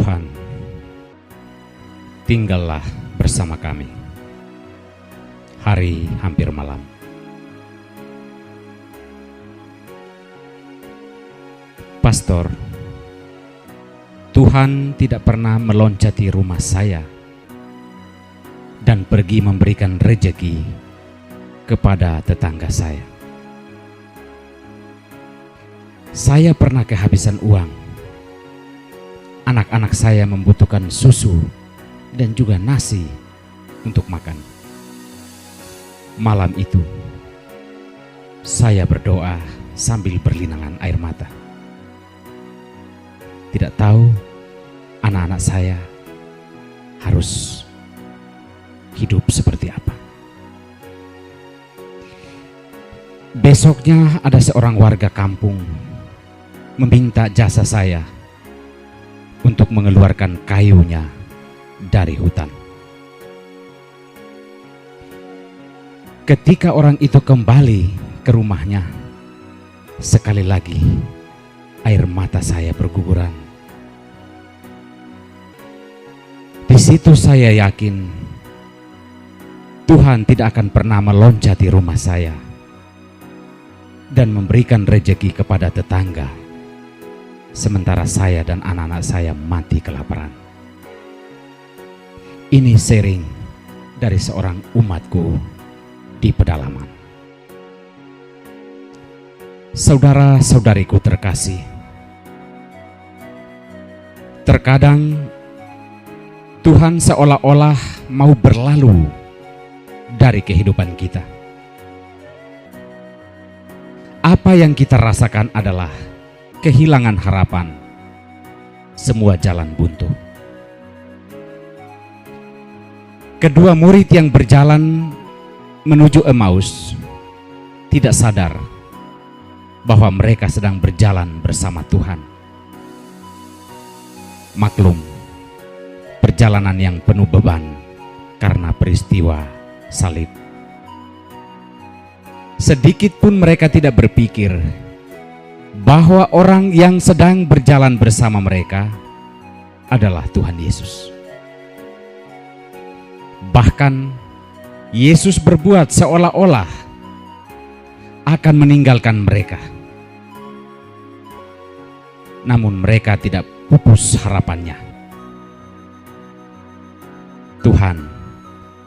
Tuhan, tinggallah bersama kami. Hari hampir malam. Pastor, Tuhan tidak pernah meloncati rumah saya dan pergi memberikan rejeki kepada tetangga saya. Saya pernah kehabisan uang. Anak-anak saya membutuhkan susu dan juga nasi untuk makan. Malam itu, saya berdoa sambil berlinangan air mata. Tidak tahu anak-anak saya harus hidup seperti apa. Besoknya ada seorang warga kampung meminta jasa saya untuk mengeluarkan kayunya dari hutan. Ketika orang itu kembali ke rumahnya, sekali lagi air mata saya berguguran. Di situ saya yakin Tuhan tidak akan pernah meloncati rumah saya dan memberikan rejeki kepada tetangga, sementara saya dan anak-anak saya mati kelaparan. Ini sharing dari seorang umatku di pedalaman. Saudara-saudariku terkasih, terkadang Tuhan seolah-olah mau berlalu dari kehidupan kita. Apa yang kita rasakan adalah kehilangan harapan, semua jalan buntu. Kedua murid yang berjalan menuju Emmaus tidak sadar bahwa mereka sedang berjalan bersama Tuhan. Maklum, perjalanan yang penuh beban karena peristiwa salib. Sedikit pun mereka tidak berpikir bahwa orang yang sedang berjalan bersama mereka adalah Tuhan Yesus. Bahkan Yesus berbuat seolah-olah akan meninggalkan mereka. Namun mereka tidak pupus harapannya. Tuhan,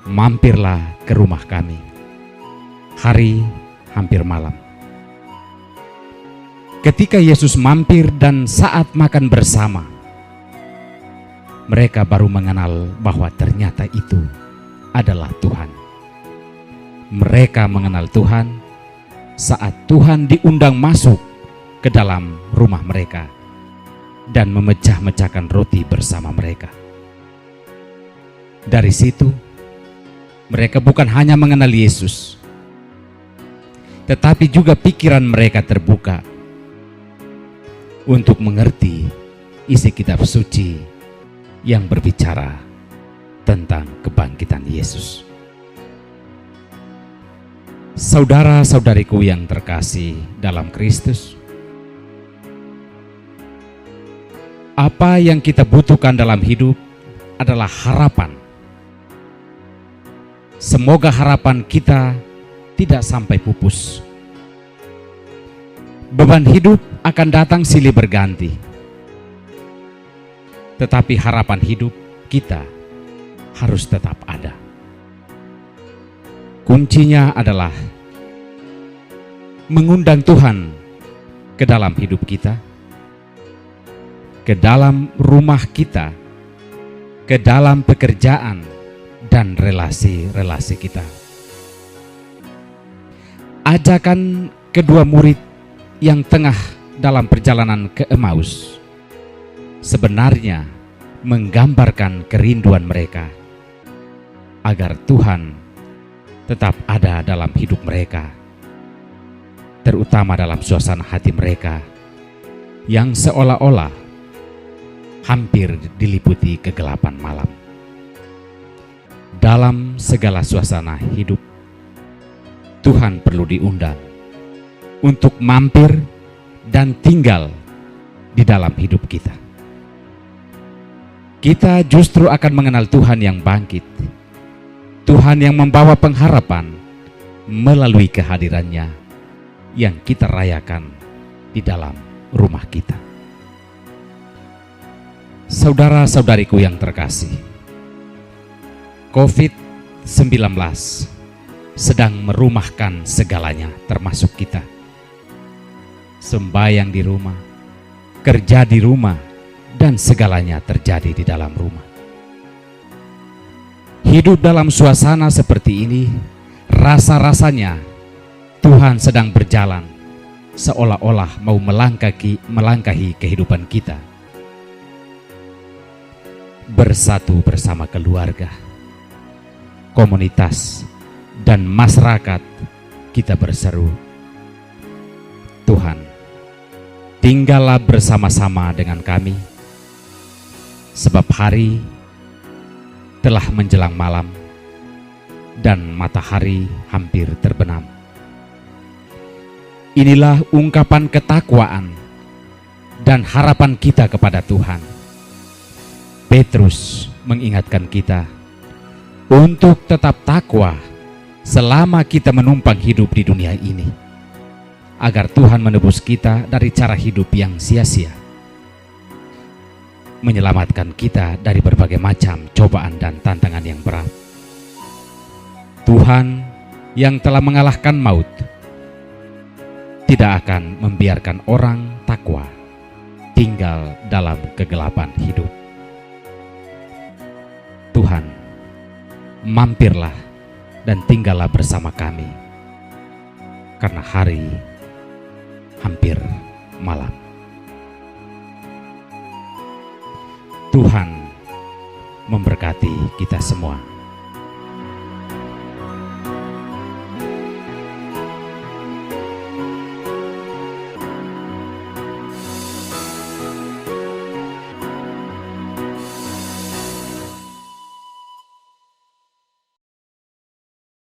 mampirlah ke rumah kami. Hari hampir malam. Ketika Yesus mampir dan saat makan bersama, mereka baru mengenal bahwa ternyata itu adalah Tuhan. Mereka mengenal Tuhan saat Tuhan diundang masuk ke dalam rumah mereka dan memecah-mecahkan roti bersama mereka. Dari situ, mereka bukan hanya mengenal Yesus, tetapi juga pikiran mereka terbuka untuk mengerti isi kitab suci yang berbicara tentang kebangkitan Yesus. Saudara-saudariku yang terkasih dalam Kristus, apa yang kita butuhkan dalam hidup adalah harapan. Semoga harapan kita tidak sampai pupus. Beban hidup akan datang silih berganti, tetapi harapan hidup kita harus tetap ada. Kuncinya adalah mengundang Tuhan ke dalam hidup kita, ke dalam rumah kita, ke dalam pekerjaan dan relasi-relasi kita. Ajakan kedua murid yang tengah dalam perjalanan ke Emmaus sebenarnya menggambarkan kerinduan mereka agar Tuhan tetap ada dalam hidup mereka, terutama dalam suasana hati mereka yang seolah-olah hampir diliputi kegelapan malam. Dalam segala suasana hidup, Tuhan perlu diundang untuk mampir dan tinggal di dalam hidup kita. kita justru akan mengenal Tuhan yang bangkit, Tuhan yang membawa pengharapan melalui kehadirannya yang kita rayakan di dalam rumah kita. Saudara-saudariku yang terkasih, COVID-19 sedang merumahkan segalanya termasuk kita. Sembahyang di rumah, kerja di rumah, dan segalanya terjadi di dalam rumah. Hidup dalam suasana seperti ini, rasa-rasanya Tuhan sedang berjalan seolah-olah mau melangkahi kehidupan kita. Bersatu bersama keluarga, komunitas, dan masyarakat, kita berseru, Tuhan, tinggallah bersama-sama dengan kami, sebab hari telah menjelang malam dan matahari hampir terbenam. Inilah ungkapan ketakwaan dan harapan kita kepada Tuhan. Petrus mengingatkan kita untuk tetap takwa selama kita menumpang hidup di dunia ini, agar Tuhan menebus kita dari cara hidup yang sia-sia, menyelamatkan kita dari berbagai macam cobaan dan tantangan yang berat. Tuhan yang telah mengalahkan maut tidak akan membiarkan orang takwa tinggal dalam kegelapan hidup. Tuhan, mampirlah dan tinggallah bersama kami, karena hari hampir malam. Tuhan memberkati kita semua.